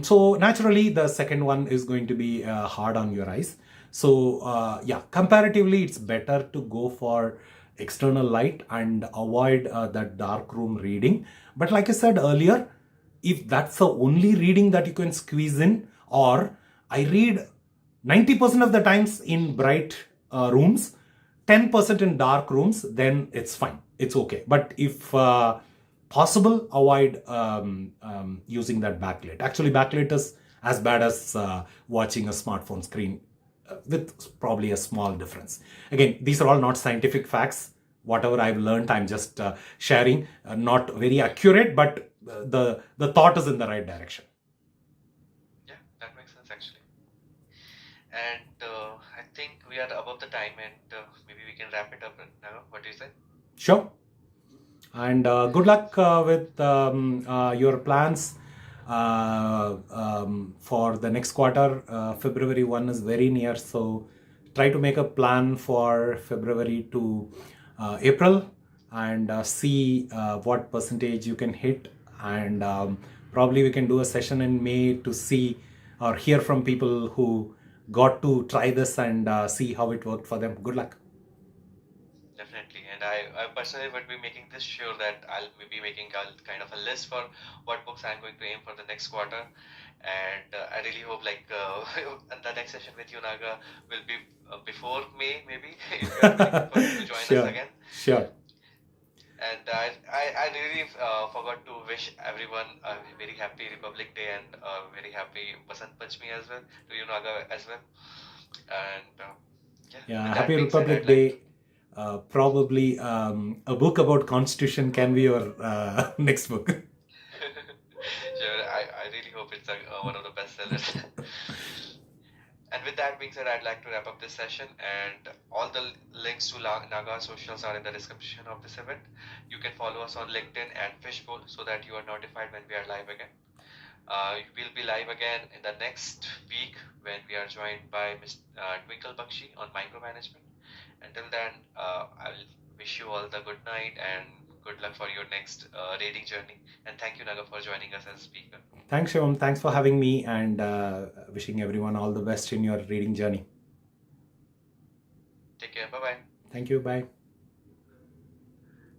So naturally, the second one is going to be hard on your eyes. So yeah, comparatively, it's better to go for external light and avoid that dark room reading. But like I said earlier, if that's the only reading that you can squeeze in, or I read 90% of the times in bright rooms, 10% in dark rooms, then it's fine. It's okay. But if possible, avoid using that backlit. Actually, backlit is as bad as watching a smartphone screen with probably a small difference. Again, these are all not scientific facts. Whatever I've learned, I'm just sharing. Not very accurate, but the thought is in the right direction. Yeah, that makes sense actually. And I think we are above the time, and maybe we can wrap it up now. What do you say? Sure. And good luck with your plans for the next quarter. February 1 is very near, so try to make a plan for February to April and see what percentage you can hit. And probably we can do a session in May to see or hear from people who got to try this and see how it worked for them. Good luck. Definitely, and I personally would be making this sure that I'll be making a kind of a list for what books I'm going to aim for the next quarter, and I really hope like the next session with you, Naga, will be before May, maybe if you are willing to join Sure. us again. Sure. And I really forgot to wish everyone a very happy Republic Day and a very happy Basant Panchami as well, to you, Naga, as well. And Yeah, with that happy being said, Republic I'd like Day. Probably a book about Constitution can be your next book. Sure, I really hope it's one of the best sellers. And with that being said, I'd like to wrap up this session, and all the links to Naga socials are in the description of this event. You can follow us on LinkedIn and Fishbowl so that you are notified when we are live again. We'll be live again in the next week when we are joined by Ms. Twinkle Bakshi on micromanagement. Until then, I'll wish you all the good night and good luck for your next reading journey. And thank you, Naga, for joining us as a speaker. Thanks, Shivam. Thanks for having me, and wishing everyone all the best in your reading journey. Take care. Bye-bye. Thank you. Bye.